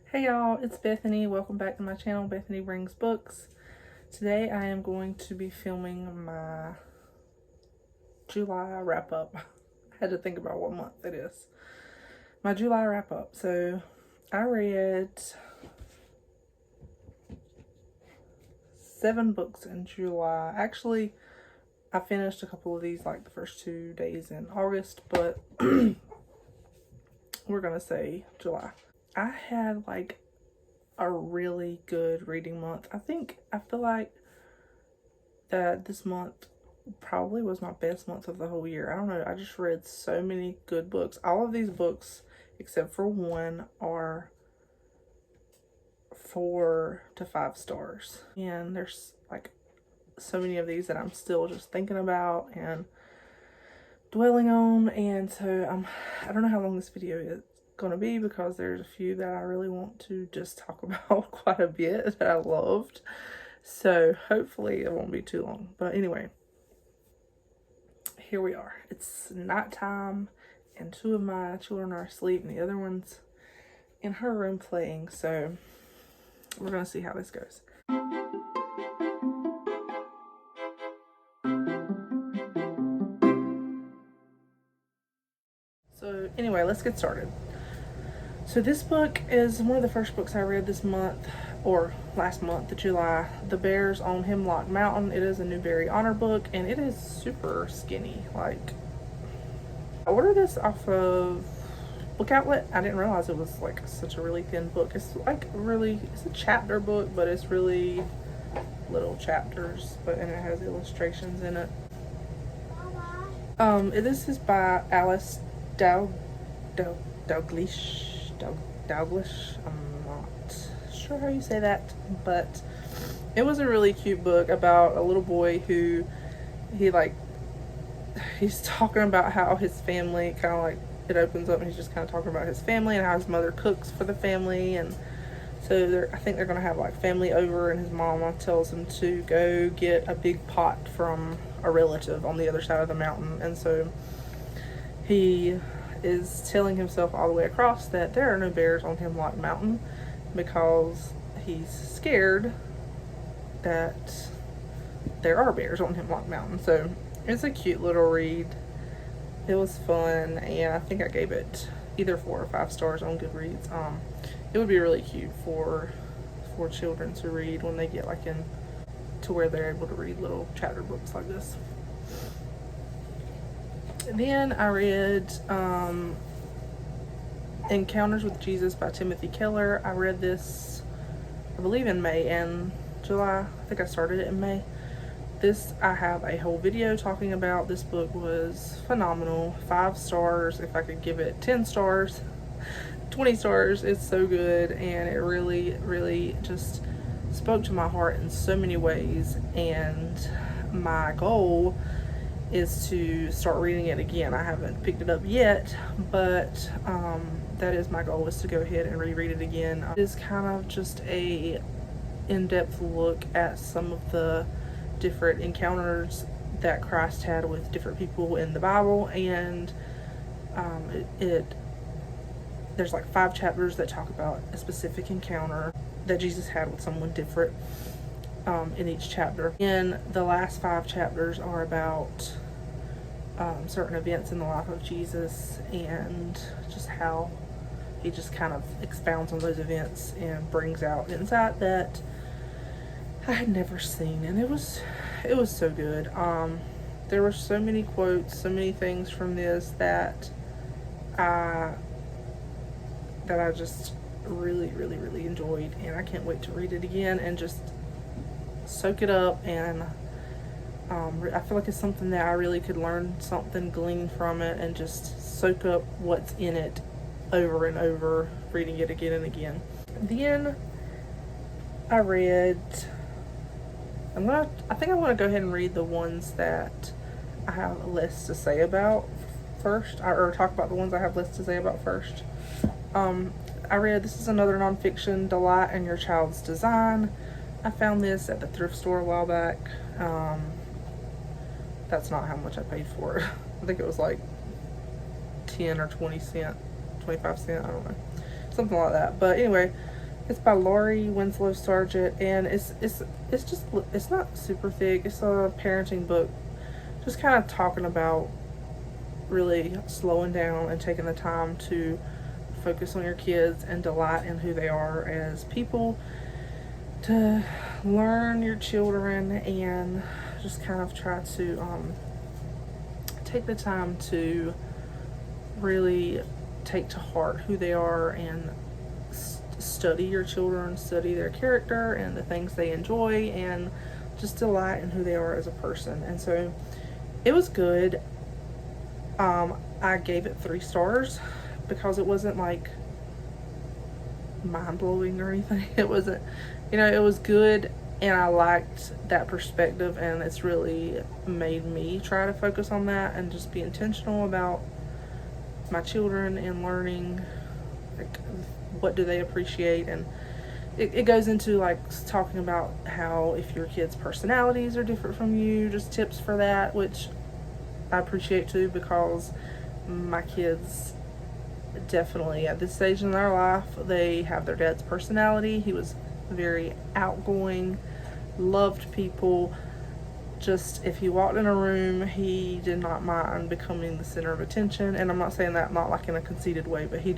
Hey y'all, it's Bethany. Welcome back to my channel, Bethany Brings Books. Today I am going to be filming my July wrap-up. I had to think about what month it is. My July wrap-up. So I read 7 books in July. Actually, I finished a couple of these like the first 2 days in August, but we're gonna say July. I had like a really good reading month. I feel like that this month probably was my best month of the whole year. I don't know, I just read so many good books. All of these books, except for one, are 4 to 5 stars. And there's like so many of these that I'm still just thinking about and dwelling on. And so I don't know how long this video is gonna be, because there's a few that I really want to just talk about quite a bit that I loved, so hopefully it won't be too long. But anyway, here we are. It's nighttime and 2 of my children are asleep and the other one's in her room playing, so we're gonna see how this goes. So anyway, let's get started. So this book is one of the first books I read this month, or last month, July. The Bears on Hemlock Mountain. It is a Newbery Honor book, and it is super skinny. Like, I ordered this off of Book Outlet. I didn't realize it was like such a really thin book. It's like it's a chapter book, but it's really little chapters, and it has illustrations in it. This is by Alice Dalglish. I'm not sure how you say that, but it was a really cute book about a little boy who he's talking about how his family it opens up and he's just kind of talking about his family and how his mother cooks for the family. And so I think they're gonna have like family over, and his mama tells him to go get a big pot from a relative on the other side of the mountain. And so he is telling himself all the way across that there are no bears on Hemlock Mountain, because he's scared that there are bears on Hemlock Mountain. So it's a cute little read. It was fun, and I think I gave it either 4 or 5 stars on Goodreads. It would be really cute for children to read when they get like in to where they're able to read little chapter books like this. Then I read Encounters with Jesus by Timothy Keller. I read this, I believe, in May and July. I think I started it in May. This I have a whole video talking about. This book was phenomenal. 5 stars. If I could give it 10 stars, 20 stars. It's so good, and it really, really just spoke to my heart in so many ways. And my goal is to start reading it again. I haven't picked it up yet, but that is my goal, is to go ahead and reread it again. It is kind of just a in-depth look at some of the different encounters that Christ had with different people in the Bible, and there's like 5 chapters that talk about a specific encounter that Jesus had with someone different in each chapter. And the last 5 chapters are about certain events in the life of Jesus, and just how he just kind of expounds on those events and brings out insight that I had never seen. And it was so good. There were so many quotes, so many things from this that I just really, really, really enjoyed, and I can't wait to read it again and just soak it up. And I feel like it's something that I really could learn something, glean from it, and just soak up what's in it over and over, reading it again and again. Then I read, I think I want to go ahead and read the ones that I have less to say about first, or talk about the ones I have less to say about first. I read, this is another nonfiction, Delight in Your Child's Design. I found this at the thrift store a while back. That's not how much I paid for it. I think it was like 10 or 20 cents, 25 cents, I don't know, something like that. But anyway, It's by Laurie, Winslow Sargent, and it's not super thick. It's a parenting book, just kind of talking about really slowing down and taking the time to focus on your kids and delight in who they are as people, to learn your children and just kind of try to take the time to really take to heart who they are and study your children, study their character and the things they enjoy, and just delight in who they are as a person. And so it was good. I gave it 3 stars because it wasn't like mind-blowing or anything. It wasn't, it was good, and I liked that perspective, and it's really made me try to focus on that and just be intentional about my children and learning, like, what do they appreciate. And it goes into like talking about how if your kids' personalities are different from you, just tips for that, which I appreciate too, because my kids definitely at this stage in their life, they have their dad's personality. He was very outgoing, loved people. Just if he walked in a room, he did not mind becoming the center of attention. And I'm not saying that not like in a conceited way, but he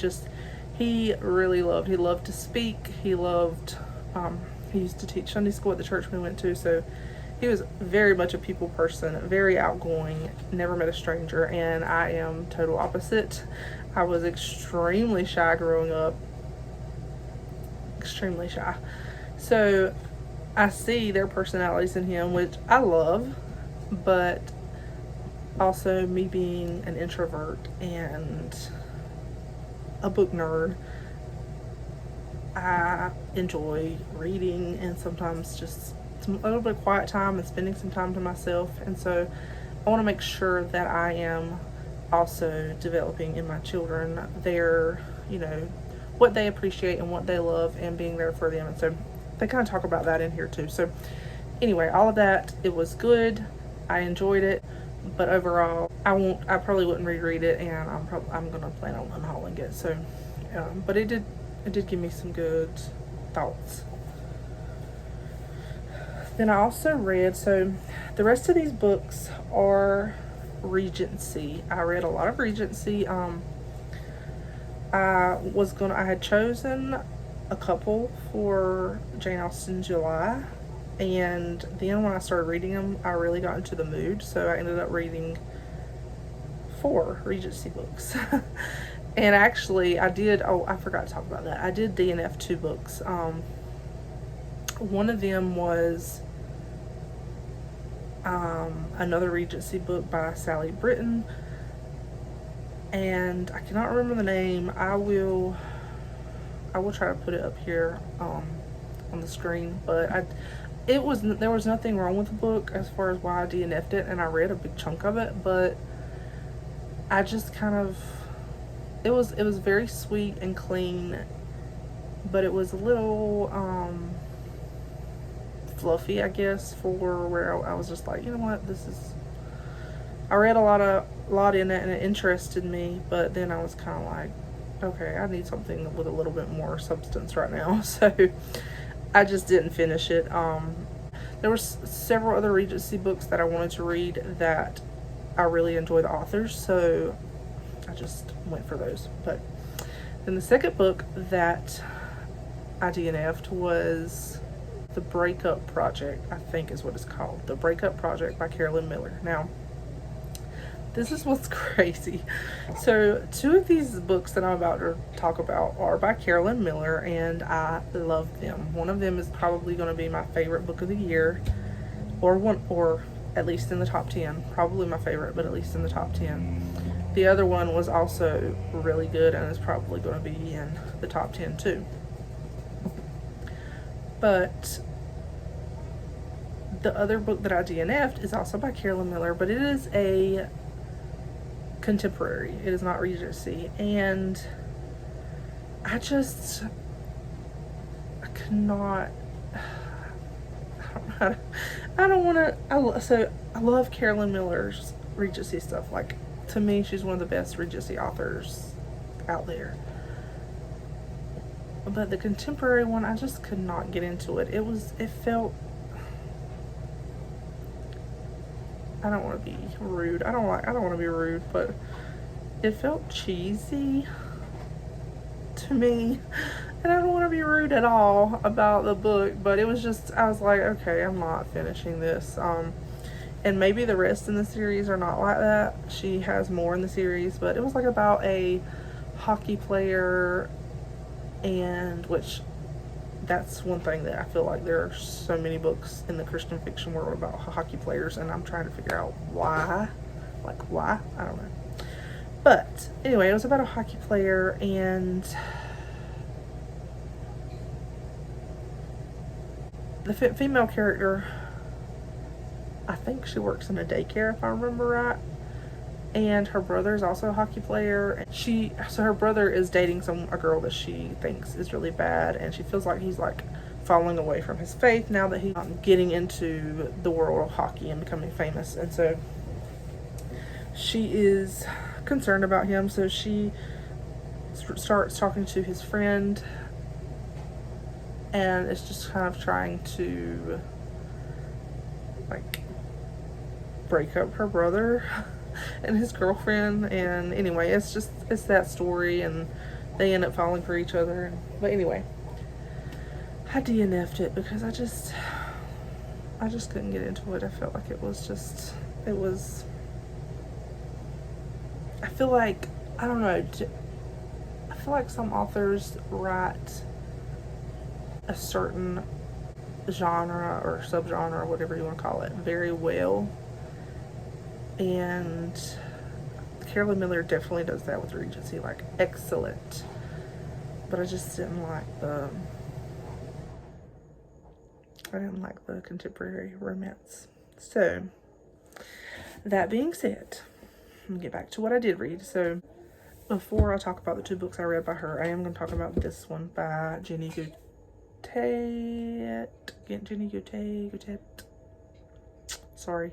really loved to speak. He loved, he used to teach Sunday school at the church we went to, so he was very much a people person, very outgoing, never met a stranger, and I am total opposite. I was extremely shy growing up, extremely shy. So I see their personalities in him, which I love, but also me being an introvert and a book nerd, I enjoy reading and sometimes just a little bit of quiet time and spending some time to myself. And so I want to make sure that I am also developing in my children their, what they appreciate and what they love, and being there for them. And so they kind of talk about that in here too. So anyway, all of that, it was good. I enjoyed it, but overall, I probably wouldn't reread it, and I'm gonna plan on unhauling it. So, but it did give me some good thoughts. Then I also read, so the rest of these books are Regency. I read a lot of Regency. I had chosen a couple for Jane Austen July, and then when I started reading them, I really got into the mood, so I ended up reading 4 Regency books. And actually, I forgot to talk about that. I did DNF 2 books. One of them was another Regency book by Sally Britton, and I cannot remember the name. I will try to put it up here on the screen, but there was nothing wrong with the book as far as why I DNF'd it, and I read a big chunk of it, but I just kind of, it was very sweet and clean, but it was a little fluffy, I guess, for where I was just like, you know what, I read a lot in it, and it interested me, but then I was kind of like, okay, I need something with a little bit more substance right now. So I just didn't finish it. There were several other Regency books that I wanted to read that I really enjoy the authors, so I just went for those. But then the second book that I DNF'd was The Breakup Project, I think is what it's called. The Breakup Project by Carolyn Miller. Now, this is what's crazy. So 2 of these books that I'm about to talk about are by Carolyn Miller, and I love them. One of them is probably going to be my favorite book of the year, or at least in the top 10. Probably my favorite, but at least in the top 10. The other one was also really good, and is probably going to be in the top 10 too. But the other book that I DNF'd is also by Carolyn Miller, but it is a contemporary. It is not Regency, and I cannot. I don't want to. So I love Carolyn Miller's Regency stuff. Like, to me, she's one of the best Regency authors out there. But the contemporary one, I just could not get into it. It felt, I don't want to be rude. I don't want to be rude, but it felt cheesy to me. And I don't want to be rude at all about the book, but it was just, I was like, okay, I'm not finishing this. And maybe the rest in the series are not like that. She has more in the series, but it was like about a hockey player, and which that's one thing that I feel like there are so many books in the Christian fiction world about hockey players, and I'm trying to figure out why. Like, why? I don't know. But anyway, it was about a hockey player, and the female character, I think she works in a daycare if I remember right, and her brother is also a hockey player. So her brother is dating a girl that she thinks is really bad, and she feels like he's like falling away from his faith now that he's getting into the world of hockey and becoming famous. And so she is concerned about him, so she starts talking to his friend, and it's just kind of trying to like break up her brother and his girlfriend. And anyway, it's that story, and they end up falling for each other. But anyway, I DNF'd it because I just couldn't get into it. I felt like I feel like, I don't know, I feel like some authors write a certain genre or subgenre or whatever you want to call it very well, and Carolyn Miller definitely does that with Regency, like excellent. But I just didn't like the contemporary romance. So that being said, let me get back to what I did read. So before I talk about the 2 books I read by her, I am going to talk about this one by Jane Austen. Sorry.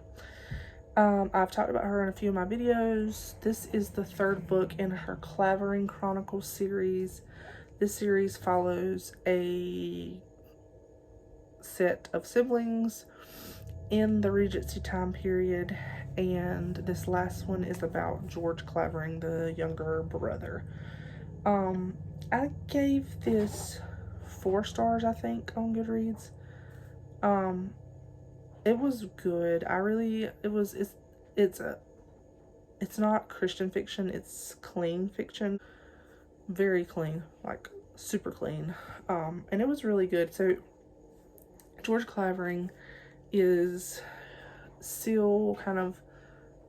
I've talked about her in a few of my videos. This is the 3rd book in her Clavering Chronicles series. This series follows a set of siblings in the Regency time period, and this last one is about George Clavering, the younger brother. I gave this 4 stars, I think, on Goodreads. It was good. It's not Christian fiction, it's clean fiction. Very clean, like super clean. And it was really good. So George Clavering is still kind of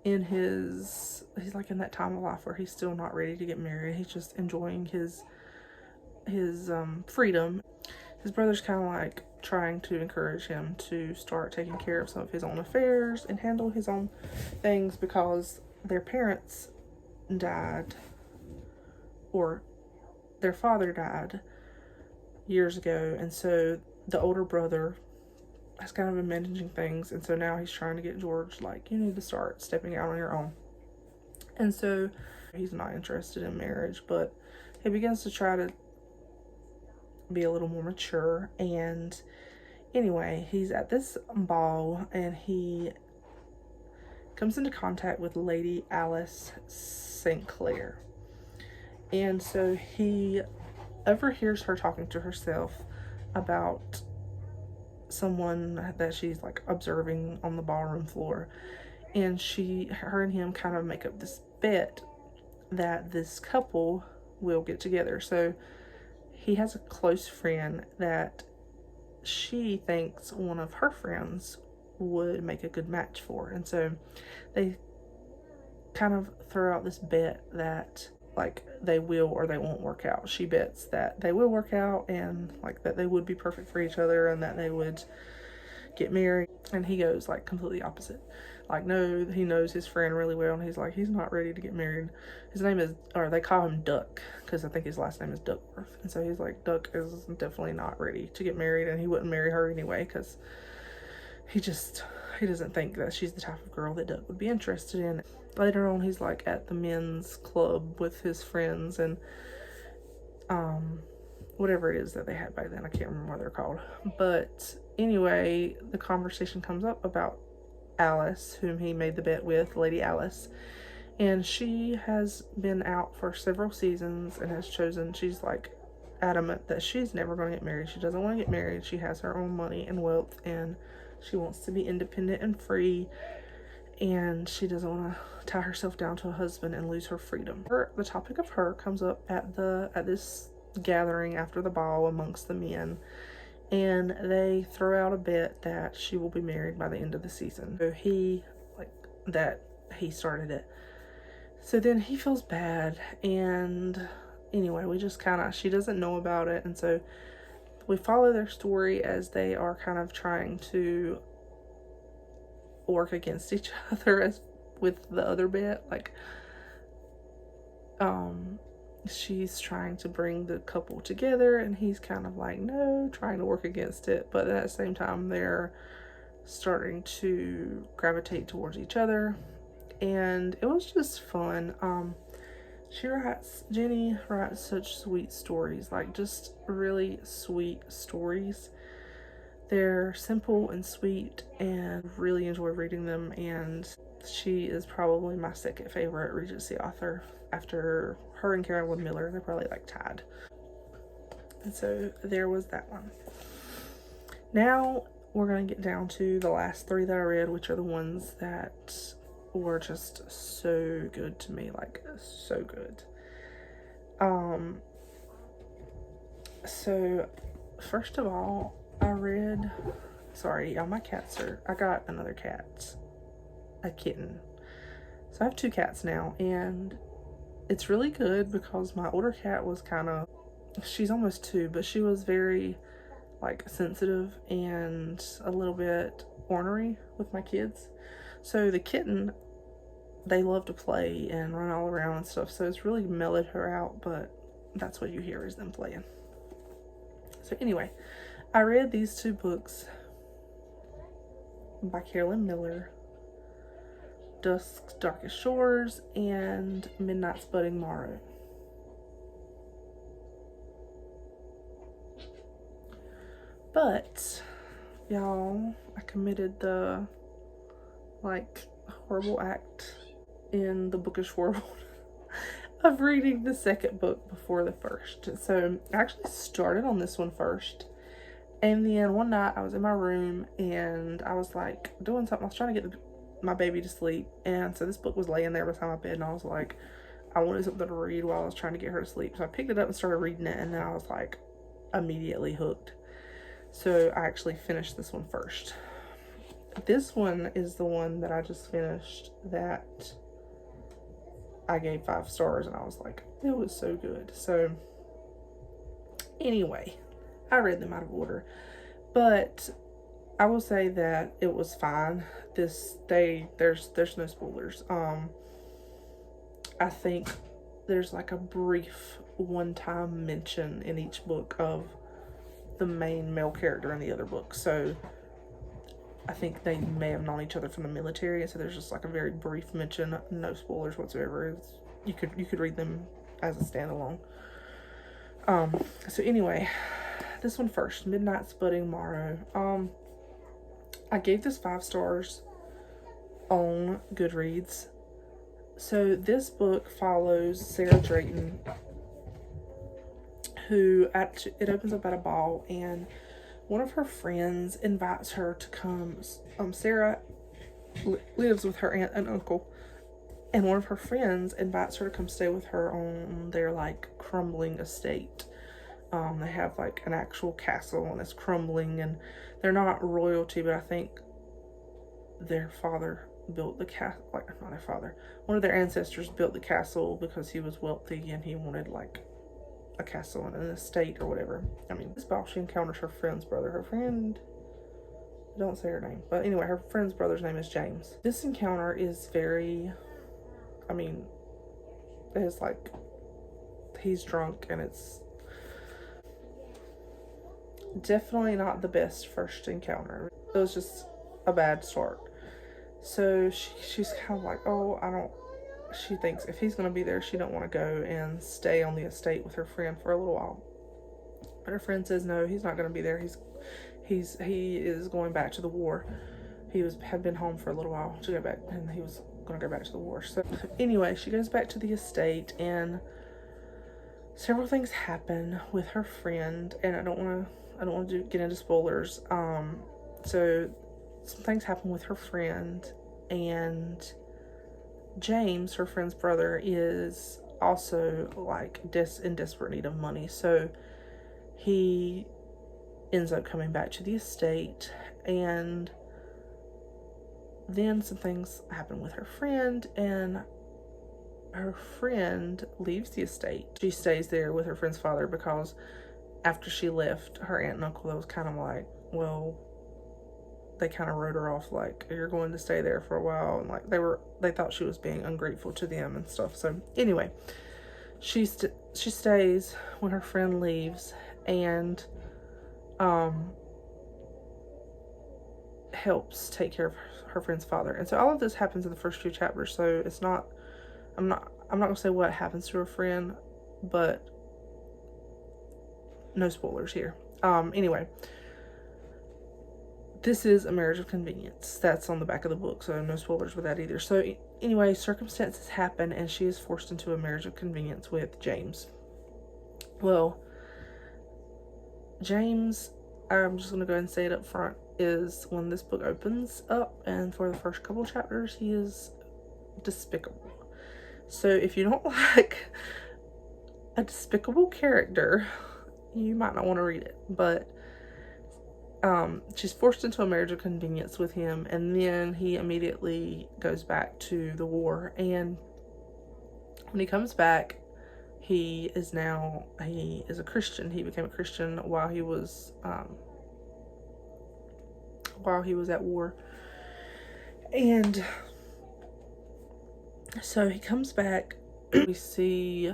he's like in that time of life where he's still not ready to get married. He's just enjoying his freedom. His brother's kind of like trying to encourage him to start taking care of some of his own affairs and handle his own things, because their parents died, or their father died years ago, and so the older brother has kind of been managing things, and so now he's trying to get George, like, you need to start stepping out on your own. And so he's not interested in marriage, but he begins to try to be a little more mature. And anyway, he's at this ball, and he comes into contact with Lady Alice St. Clair. And so he overhears her talking to herself about someone that she's like observing on the ballroom floor, and her and him kind of make up this bet that this couple will get together. So he has a close friend that she thinks one of her friends would make a good match for, and so they kind of throw out this bet that like they will or they won't work out. She bets that they will work out, and like that they would be perfect for each other, and that they would get married. And he goes like completely opposite. Like, no, he knows his friend really well, and he's like, he's not ready to get married. His name is, or they call him Duck, because I think his last name is Duckworth. And so he's like, Duck is definitely not ready to get married, and he wouldn't marry her anyway, because he doesn't think that she's the type of girl that Duck would be interested in. Later on, he's like at the men's club with his friends, and whatever it is that they had back then. I can't remember what they're called. But anyway, the conversation comes up about Alice, whom he made the bet with, Lady Alice. And she has been out for several seasons and has chosen, she's like adamant that she's never going to get married. She doesn't want to get married. She has her own money and wealth, and she wants to be independent and free, and she doesn't want to tie herself down to a husband and lose her freedom. The topic of her comes up at this gathering after the ball amongst the men, and they throw out a bet that she will be married by the end of the season. So he started it. So then he feels bad, and anyway, we just she doesn't know about it, and so we follow their story as they are kind of trying to work against each other as with the other bet. Like, she's trying to bring the couple together, and he's kind of like, no, trying to work against it, but at the same time, they're starting to gravitate towards each other, and it was just fun. Jenny writes such sweet stories, like just really sweet stories. They're simple and sweet, and really enjoy reading them, and she is probably my second favorite Regency author after her and Carolyn Miller. They're probably like tied. And so there was that one. Now we're going to get down to the last three that I read, which are the ones that were just so good to me, like so good. So first of all, I read, sorry y'all, I got another cat, a kitten. So I have two cats now, and it's really good because my older cat was she's almost 2, but she was very like sensitive and a little bit ornery with my kids. So the kitten, they love to play and run all around and stuff, so it's really mellowed her out, but that's what you hear is them playing. So anyway, I read these two books by Carolyn Miller, Dusk's Darkest Shores and Midnight's Budding Morrow. But y'all, I committed the horrible act in the bookish world of reading the second book before the first. So I actually started on this one first, and then one night I was in my room and I was like doing something. I was trying to get my baby to sleep, and so this book was laying there beside my bed, and I was like, I wanted something to read while I was trying to get her to sleep. So I picked it up and started reading it, and then I was like immediately hooked. So I actually finished this one first. This one is the one that I just finished that I gave 5 stars, and I was like, it was so good. So anyway, I read them out of order, but I will say that it was fine. There's no spoilers. I think there's like a brief one-time mention in each book of the main male character in the other book. So I think they may have known each other from the military, and so there's just like a very brief mention. No spoilers whatsoever. You could read them as a standalone. So anyway, this one first, Midnight's Budding Morrow. I gave this 5 stars on Goodreads. So this book follows Sarah Drayton, who it opens up at a ball, and one of her friends invites her to come. Sarah lives with her aunt and uncle, and one of her friends invites her to come stay with her on their like crumbling estate. They have like an actual castle, and it's crumbling, and they're not royalty, but I think their father built the castle, not their father, one of their ancestors built the castle because he was wealthy and he wanted like a castle and an estate or whatever. I mean, this ball, she encounters her friend's brother. Her friend, I don't say her name, but anyway, her friend's brother's name is James. This encounter is it's like he's drunk, and it's definitely not the best first encounter. It was just a bad start. So she's kind of like, she thinks if he's going to be there, she don't want to go and stay on the estate with her friend for a little while. But her friend says no, he's not going to be there. He is going back to the war. Had been home for a little while to go back, and he was going to go back to the war. So anyway, she goes back to the estate, and several things happen with her friend, and I don't want to get into spoilers. So some things happen with her friend, and James, her friend's brother, is also like in desperate need of money. So he ends up coming back to the estate, and then some things happen with her friend, and her friend leaves the estate. She stays there with her friend's father because after she left, her aunt and uncle was kind of like, well, they kind of wrote her off like, you're going to stay there for a while, and like they thought she was being ungrateful to them and stuff. So anyway, she stays when her friend leaves, and helps take care of her friend's father. And so all of this happens in the first few chapters, so it's not, I'm not gonna say what happens to her friend, but no spoilers here. Anyway, this is a marriage of convenience. That's on the back of the book, so no spoilers with that either. So anyway, circumstances happen, and she is forced into a marriage of convenience with James. Well, James, I'm just going to go ahead and say it up front, is when this book opens up, and for the first couple chapters, he is despicable. So if you don't like a despicable character, you might not want to read it. But she's forced into a marriage of convenience with him, and then he immediately goes back to the war. And when he comes back, he is a Christian. He became a Christian while he was at war. And so he comes back. We see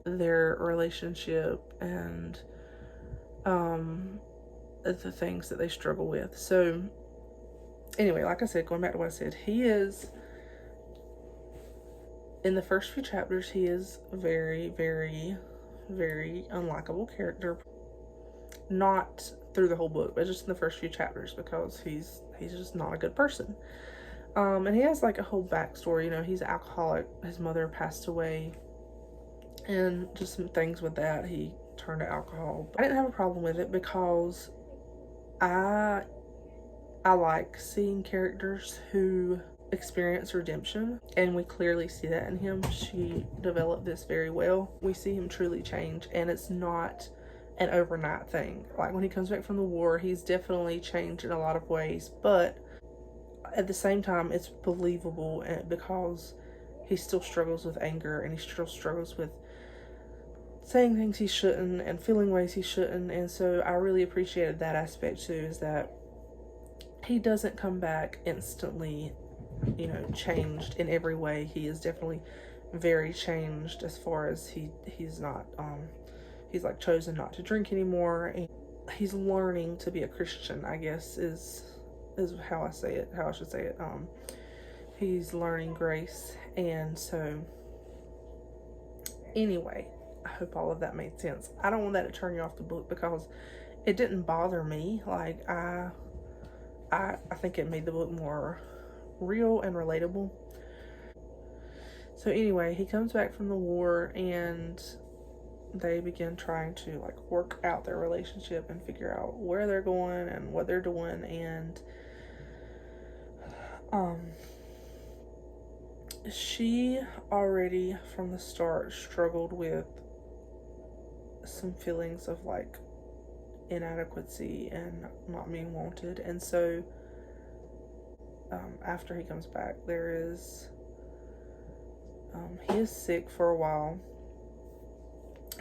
their relationship and the things that they struggle with. So anyway, like I said, going back to what I said, he is, in the first few chapters, he is very, very, very unlikable character. Not through the whole book, but just in the first few chapters, because he's just not a good person. And he has like a whole backstory. You know, he's alcoholic. His mother passed away, and just some things with that. He turned to alcohol. I didn't have a problem with it because I like seeing characters who experience redemption, and we clearly see that in him. She developed this very well. We see him truly change, and it's not an overnight thing. Like when he comes back from the war, he's definitely changed in a lot of ways, but at the same time, it's believable, because he still struggles with anger, and he still struggles with saying things he shouldn't and feeling ways he shouldn't. And so I really appreciated that aspect too, is that he doesn't come back instantly, you know, changed in every way. He is definitely very changed as far as he's not he's like chosen not to drink anymore, and he's learning to be a Christian, I guess is how I should say it. He's learning grace. And so anyway, I hope all of that made sense. I don't want that to turn you off the book, because it didn't bother me. Like I think it made the book more real and relatable. So anyway, he comes back from the war, and they begin trying to like work out their relationship and figure out where they're going and what they're doing. And she already from the start struggled with some feelings of like inadequacy and not being wanted. And so after he comes back, he is sick for a while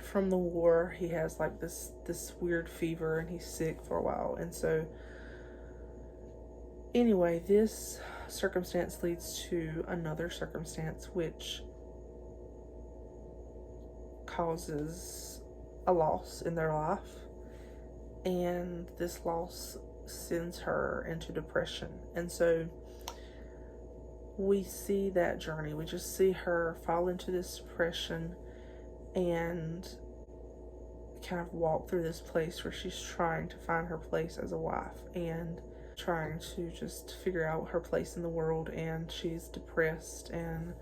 from the war. He has like this weird fever, and he's sick for a while. And so anyway, this circumstance leads to another circumstance which causes a loss in their life, and this loss sends her into depression. And so we see that journey. We just see her fall into this depression and kind of walk through this place where she's trying to find her place as a wife and trying to just figure out her place in the world, and she's depressed. And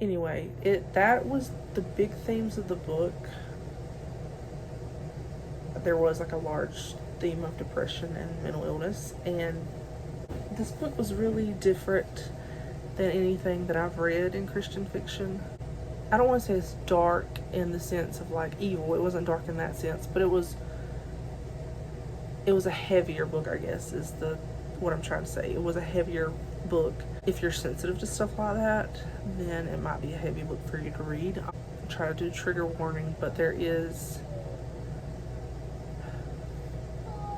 anyway, that was the big themes of the book. There was like a large theme of depression and mental illness, and this book was really different than anything that I've read in Christian fiction. I don't want to say it's dark in the sense of like evil. It wasn't dark in that sense, but it was a heavier book, I guess, is what I'm trying to say. It was a heavier book. If you're sensitive to stuff like that, then it might be a heavy book for you to read. I'll try to do trigger warning, but there is,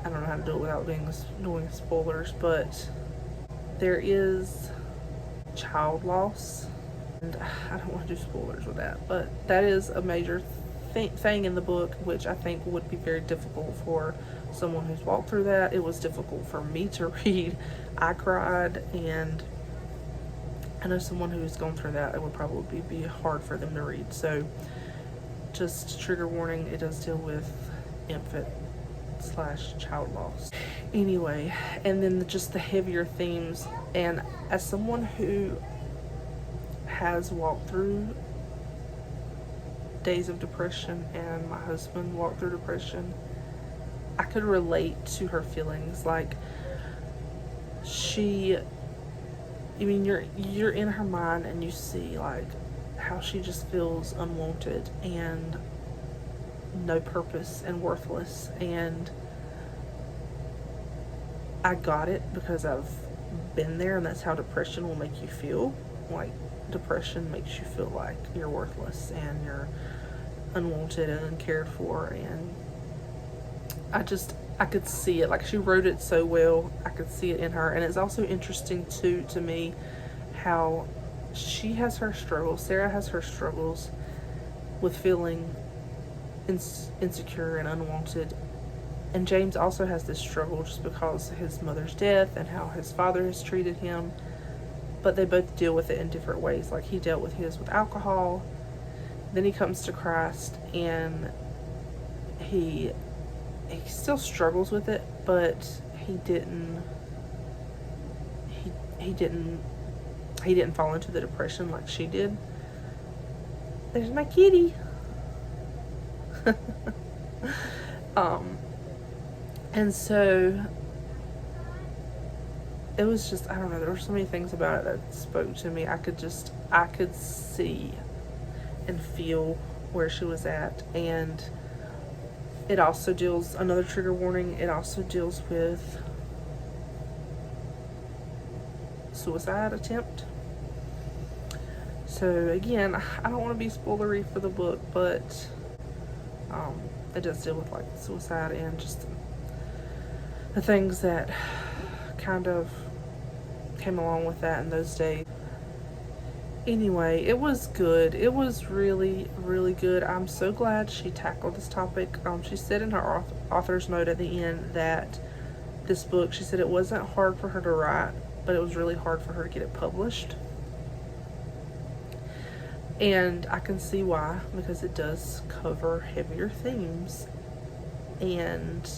I don't know how to do it without doing spoilers, but there is child loss. And I don't want to do spoilers with that, but that is a major thing in the book, which I think would be very difficult for someone who's walked through that. It was difficult for me to read. I cried, and I know someone who's gone through that, it would probably be hard for them to read. So just trigger warning, it does deal with infant/child loss. Anyway, and then just the heavier themes. And as someone who has walked through days of depression, and my husband walked through depression, I could relate to her feelings. Like, you're in her mind, and you see like how she just feels unwanted and no purpose and worthless. And I got it, because I've been there, and that's how depression will make you feel. Like, depression makes you feel like you're worthless and you're unwanted and uncared for. And I could see it. Like, she wrote it so well, I could see it in her. And it's also interesting too, to me, how she has her struggles, Sarah has her struggles with feeling insecure and unwanted. And James also has this struggle just because of his mother's death and how his father has treated him. But they both deal with it in different ways. Like, he dealt with his with alcohol. Then he comes to Christ, and he still struggles with it, but he didn't fall into the depression like she did. There's my kitty. And so it was just, I don't know, there were so many things about it that spoke to me. I could see and feel where she was at. And it also deals, another trigger warning, it also deals with suicide attempt. So again, I don't want to be spoilery for the book, but it does deal with like suicide and just the things that kind of came along with that in those days. Anyway, it was good. It was really, really good. I'm so glad she tackled this topic. She said in her author's note at the end that this book, she said it wasn't hard for her to write, but it was really hard for her to get it published. And I can see why, because it does cover heavier themes. And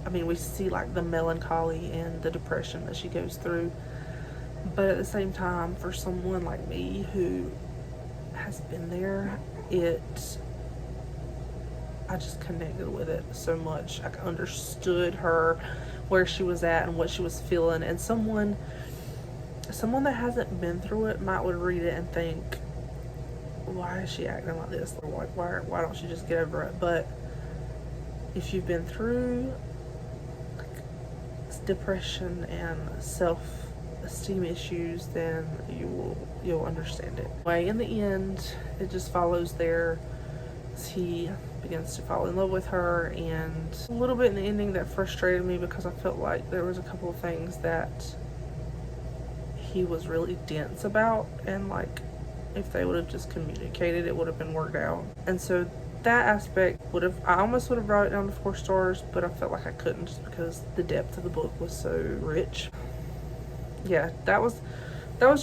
I mean, we see like the melancholy and the depression that she goes through. But at the same time, for someone like me who has been there, I just connected with it so much. I understood her, where she was at and what she was feeling. And someone that hasn't been through it might would read it and think, why is she acting like this? Or like, why don't she just get over it? But if you've been through depression and self-esteem issues, then you'll understand it. Anyway, in the end, it just follows there as he begins to fall in love with her. And a little bit in the ending that frustrated me, because I felt like there was a couple of things that he was really dense about, and like if they would have just communicated, it would have been worked out. And so that aspect I almost would have brought it down to 4 stars, but I felt like I couldn't, just because the depth of the book was so rich. Yeah, that was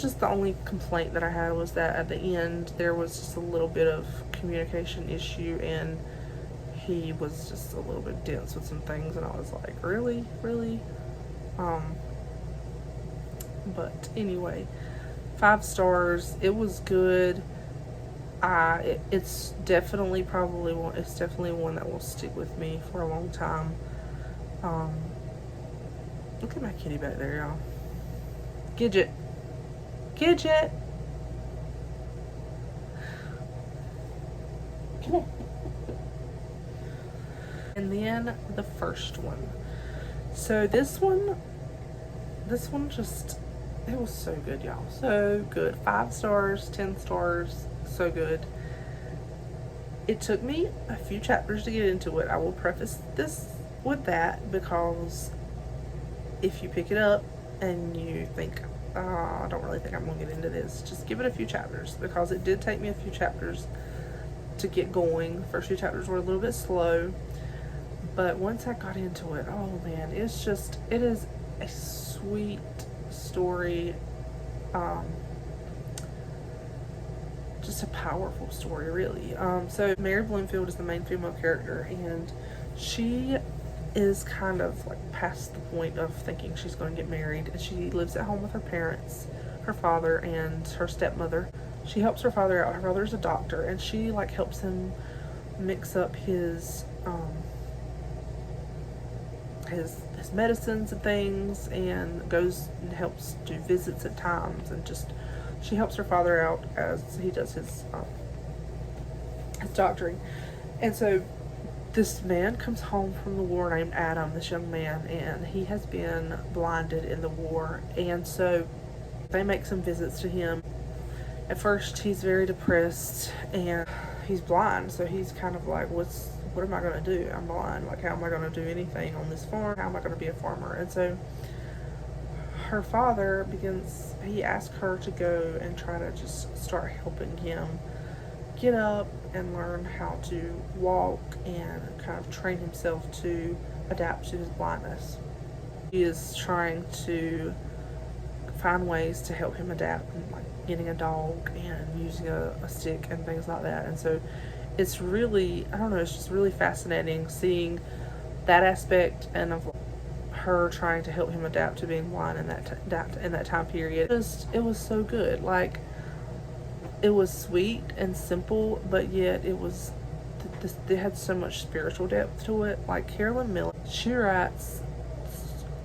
just the only complaint that I had, was that at the end there was just a little bit of communication issue, and he was just a little bit dense with some things, and I was like, really? But anyway, 5 stars. It was good. It's definitely one that will stick with me for a long time. Look at my kitty back there, y'all. Gidget. Come here. And then the first one. So this one just, it was so good, y'all. So good. 5 stars, 10 stars, so good. It took me a few chapters to get into it. I will preface this with that, because if you pick it up and you think, I don't really think I'm going to get into this, just give it a few chapters, because it did take me a few chapters to get going. The first few chapters were a little bit slow, but once I got into it, oh man, it is a sweet story. Just a powerful story, really. So Mary Bloomfield is the main female character, and she is kind of like past the point of thinking she's going to get married, and she lives at home with her parents, her father and her stepmother. She helps her father out. Her father's a doctor, and she like helps him mix up his medicines and things, and goes and helps do visits at times, and just she helps her father out as he does his doctoring. And so this man comes home from the war named Adam, this young man, and he has been blinded in the war. And so they make some visits to him. At first he's very depressed, and he's blind, so he's kind of like, what am I going to do? I'm blind. Like, how am I going to do anything on this farm? How am I going to be a farmer? And so her father he asks her to go and try to just start helping him get up and learn how to walk and kind of train himself to adapt to his blindness. He is trying to find ways to help him adapt, like getting a dog and using a stick and things like that. And so it's really, I don't know, it's just really fascinating seeing that aspect, and of her trying to help him adapt to being blind in that time period. It was so good. Like, it was sweet and simple, but yet it had so much spiritual depth to it. Like, Carolyn Miller, she writes,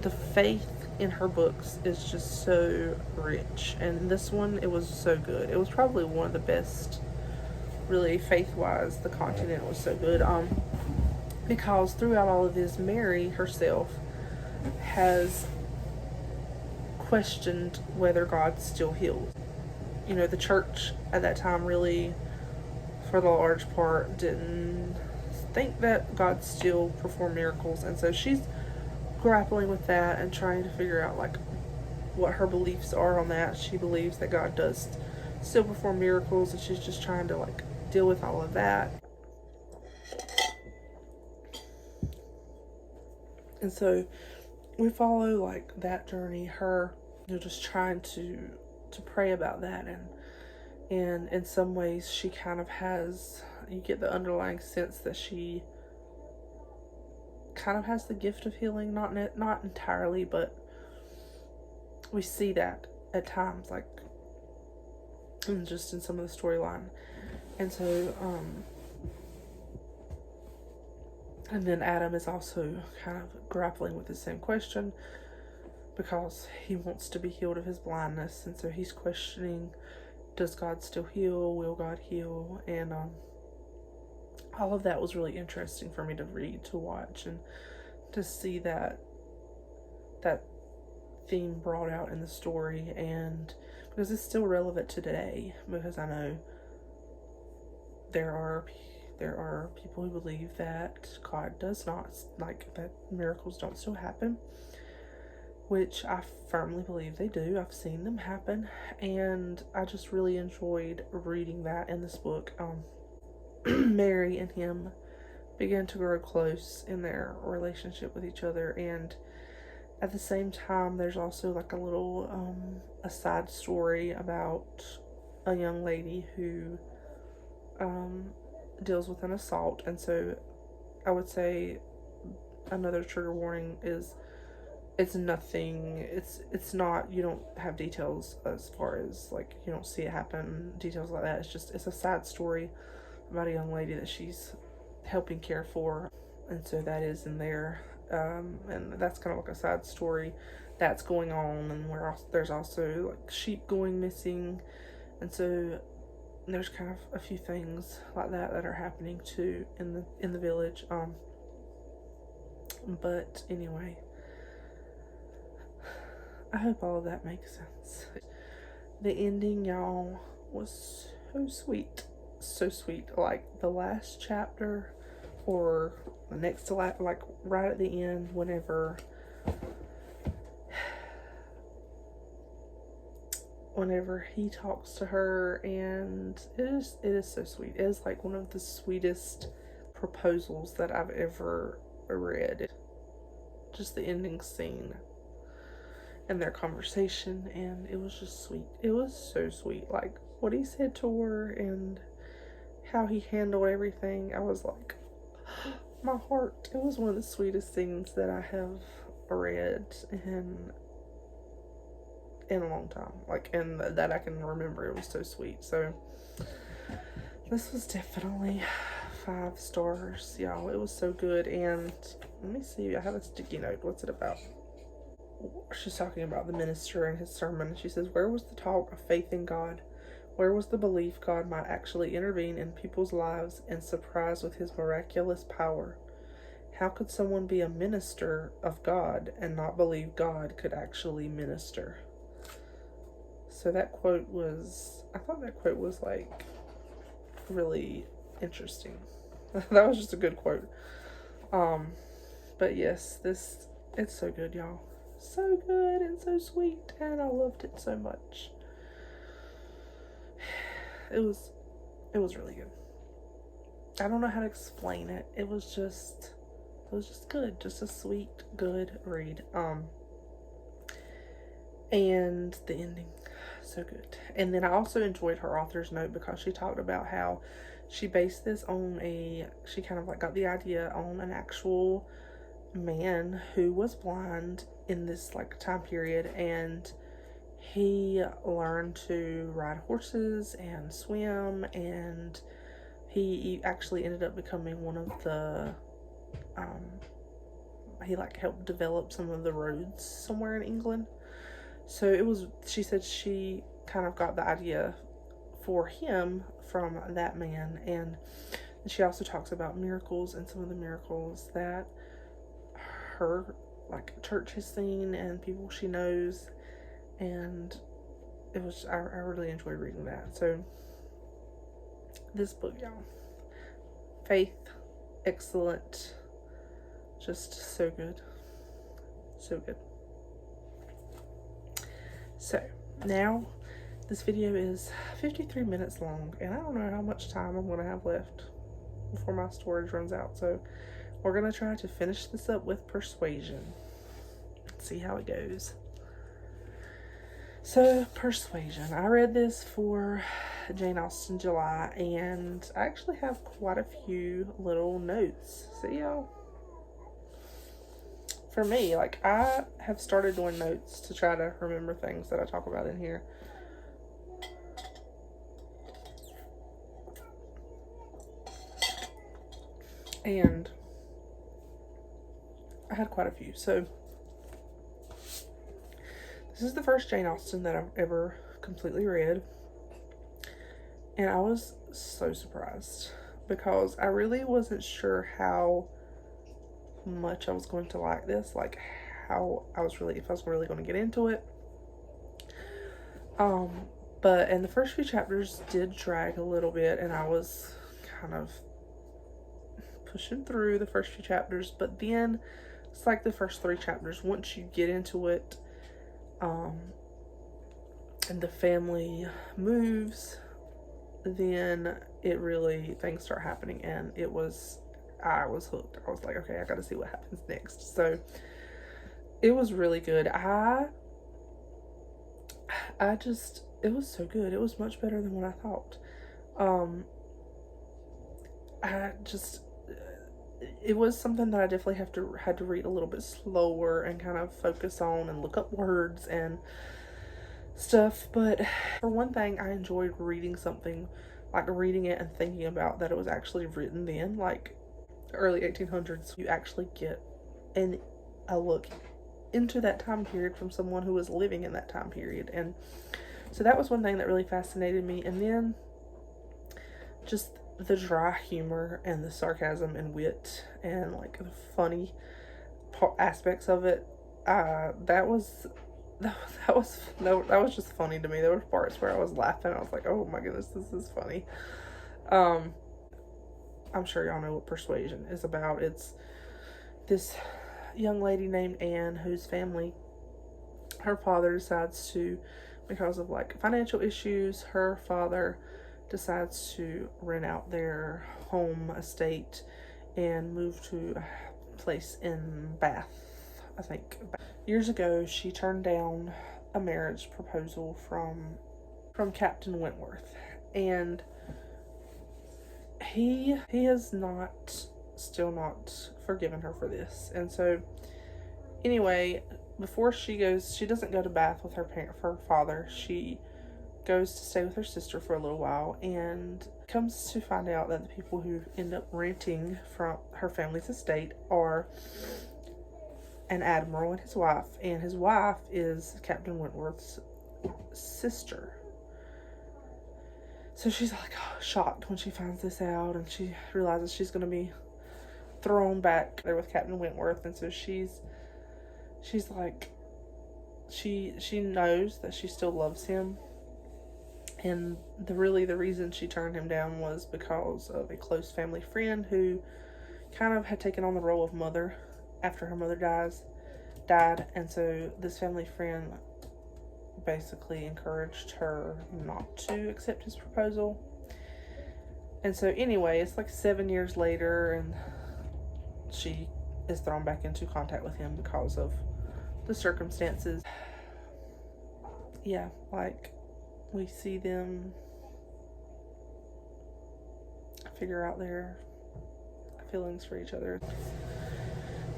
the faith in her books is just so rich, and this one, it was so good. It was probably one of the best, really, faith-wise. The content was so good, because throughout all of this, Mary herself has questioned whether God still heals. You know, the church at that time really, for the large part, didn't think that God still performed miracles, and so she's grappling with that and trying to figure out like what her beliefs are on that. She believes that God does still perform miracles, and she's just trying to like deal with all of that. And so we follow like that journey, her, you know, just trying to pray about that, and in some ways she kind of has, you get the underlying sense that she kind of has the gift of healing, not entirely, but we see that at times, like just in some of the storyline. And so and then Adam is also kind of grappling with the same question, because he wants to be healed of his blindness, and so he's questioning, does God still heal? Will God heal? And all of that was really interesting for me to read, to watch, and to see that theme brought out in the story, and because it's still relevant today, because I know there are people who believe that God does not, like, that miracles don't still happen, which I firmly believe they do. I've seen them happen, and I just really enjoyed reading that in this book. Mary and him began to grow close in their relationship with each other, and at the same time there's also like a little a side story about a young lady who deals with an assault, and so I would say another trigger warning is it's nothing, it's not, you don't have details as far as like you don't see it happen, details like that. It's a sad story about a young lady that she's helping care for, and so that is in there. And that's kind of like a sad story that's going on, and there's also like sheep going missing, and so there's kind of a few things like that are happening too in the village. But anyway, I hope all of that makes sense. The ending, y'all, was so sweet. Like the last chapter, or the next to last, like right at the end, whenever he talks to her, and it is so sweet. It is like one of the sweetest proposals that I've ever read. Just the ending scene and their conversation, and it was just sweet. It was so sweet. Like what he said to her and how he handled everything. I was like, my heart. It was one of the sweetest things that I have read in a long time, like, and that I can remember. It was so sweet. So this was definitely 5 stars, y'all. It was so good. And let me see, I have a sticky note. What's it about? She's talking about the minister and his sermon. She says, where was the talk of faith in God? Where was the belief God might actually intervene in people's lives and surprise with his miraculous power? How could someone be a minister of God and not believe God could actually minister? So that quote was, I thought that quote was like really interesting. That was just a good quote. But yes, it's so good, y'all. So good and so sweet, and I loved it so much. It was really good. I don't know how to explain it. It was just good. Just a sweet, good read. And the ending, so good. And then I also enjoyed her author's note because she talked about how she based this on she kind of like got the idea on an actual man who was blind in this like time period, and he learned to ride horses and swim, and he actually ended up becoming one of the he like helped develop some of the roads somewhere in England. So she said she kind of got the idea for him from that man. And she also talks about miracles and some of the miracles that her like church has seen and people she knows, and I really enjoyed reading that. So this book, y'all, Faith, excellent, just so good, so good. So now this video is 53 minutes long, and I don't know how much time I'm going to have left before my storage runs out. So we're going to try to finish this up with Persuasion. See how it goes. So Persuasion, I read this for Jane Austen July, and I actually have quite a few little notes. See, y'all? For me, like, I have started doing notes to try to remember things that I talk about in here. And I had quite a few. So this is the first Jane Austen that I've ever completely read. And I was so surprised because I really wasn't sure how much I was going to like this, like if I was really going to get into it. And the first few chapters did drag a little bit, and I was kind of pushing through the first few chapters, but then it's like the first 3 chapters, once you get into it, and the family moves, then things start happening, and I was hooked. I was like, okay, I gotta see what happens next. So it was really good. It was so good. It was much better than what I thought. it was something that I definitely had to read a little bit slower and kind of focus on and look up words and stuff. But for one thing, I enjoyed reading something, like reading it and thinking about that it was actually written then, like early 1800s. You actually get a look into that time period from someone who was living in that time period. And so that was one thing that really fascinated me. And then just the dry humor and the sarcasm and wit and like the funny aspects of it, that was just funny to me. There were parts where I was laughing. I was like, oh my goodness, this is funny. I'm sure y'all know what Persuasion is about. It's this young lady named Anne whose family, her father decides to, because of like financial issues, her father decides to rent out their home estate and move to a place in Bath, I think. Years ago, she turned down a marriage proposal from Captain Wentworth, and he has still not forgiven her for this. And so anyway, before she doesn't go to Bath with her father. She goes to stay with her sister for a little while, and comes to find out that the people who end up renting from her family's estate are an admiral and his wife is Captain Wentworth's sister. So she's like shocked when she finds this out, and she realizes she's going to be thrown back there with Captain Wentworth. And so she's like, she knows that she still loves him, and the reason she turned him down was because of a close family friend who kind of had taken on the role of mother after her mother died. And so this family friend basically encouraged her not to accept his proposal. And so anyway, it's like 7 years later, and she is thrown back into contact with him because of the circumstances. Yeah, like we see them figure out their feelings for each other.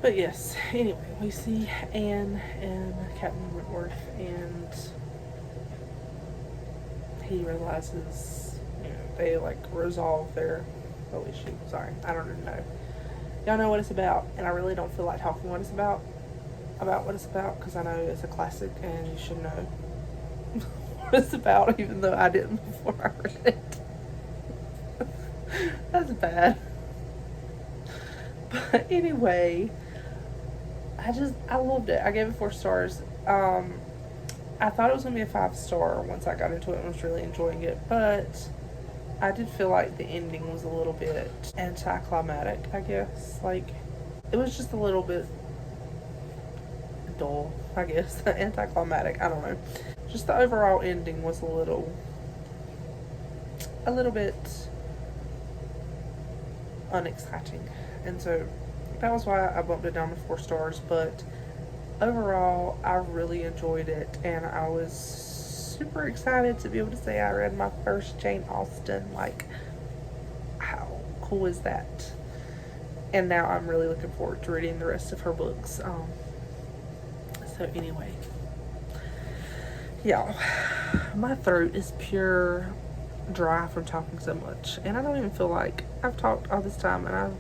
But yes, anyway, we see Anne and Captain Wentworth, and he realizes, they like resolve their whole issue. Sorry, I don't even know. Y'all know what it's about, and I really don't feel like talking what it's about what it's about, because I know it's a classic and you should know what it's about, even though I didn't before I read it. That's bad. But anyway, I loved it. I gave it 4 stars. I thought it was going to be a 5-star once I got into it and was really enjoying it, but I did feel like the ending was a little bit anticlimactic, I guess. Like, it was just a little bit dull, I guess. Anticlimactic, I don't know. Just the overall ending was a little bit unexciting. And so that was why I bumped it down to 4 stars. But overall, I really enjoyed it, and I was super excited to be able to say I read my first Jane Austen. Like, how cool is that? And now I'm really looking forward to reading the rest of her books. So anyway, y'all, my throat is pure dry from talking so much, and I don't even feel like I've talked all this time, and I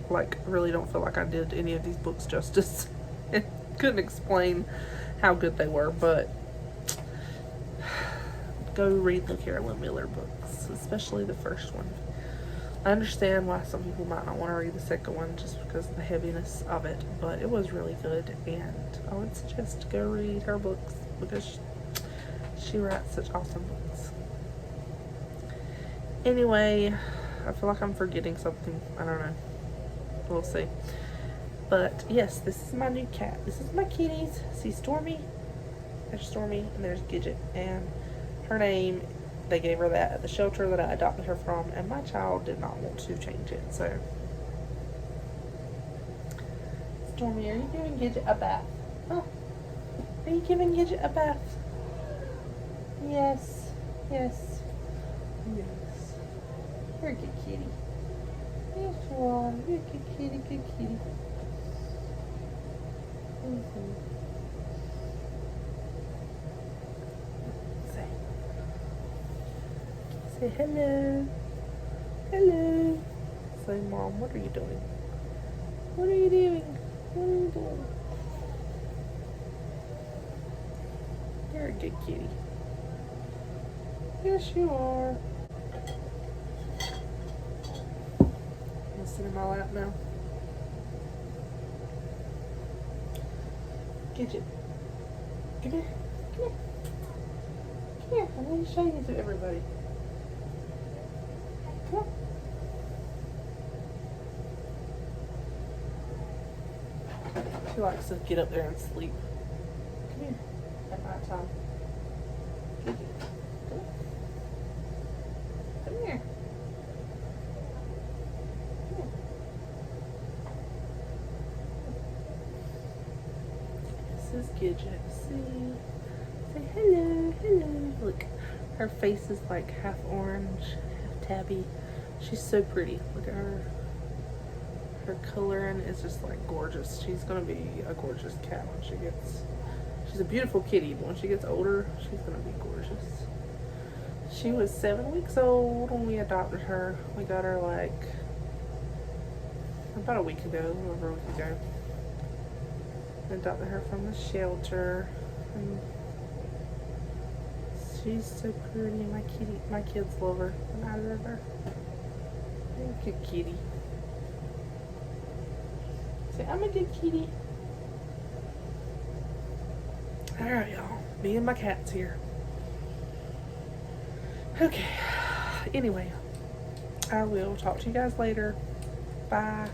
like really don't feel like I did any of these books justice. And couldn't explain how good they were, but go read the Carolyn Miller books, especially the first one. I understand why some people might not want to read the second one just because of the heaviness of it, but it was really good, and I would suggest to go read her books because she writes such awesome books. Anyway, I feel like I'm forgetting something. I don't know. We'll see. But yes, this is my new cat. This is my kitties. See Stormy? There's Stormy, and there's Gidget. And her name, they gave her that at the shelter that I adopted her from, and my child did not want to change it. So, Stormy, are you giving Gidget a bath? Oh, are you giving Gidget a bath? Yes. Yes. Yes. You're a good kitty. Yes, you are. You're a good kitty, good kitty. Say hello. Hello. Say, Mom, what are you doing? What are you doing? What are you doing? You're a good kitty. Yes, you are. I'm gonna sit in my lap now. Gidget. Come here. Come here. Come here. I'm going to show you to everybody. Come on. She likes to get up there and sleep. Come here. At night time. Gidget. Come here. Come here. Come here. This is Gidget. See? Say hello, hello. Look, her face is like half orange, half tabby. She's so pretty. Look at her. Her coloring is just like gorgeous. She's gonna be a gorgeous cat when she gets. She's a beautiful kitty, but when she gets older, she's gonna be gorgeous. She was 7 weeks old when we adopted her. We got her like about a week ago, a little over a week ago. I adopted her from the shelter, and she's so pretty. My kids love her, and I love her. You're a good kitty. Say, I'm a good kitty. Alright, y'all. Me and my cat's here. Okay. Anyway, I will talk to you guys later. Bye.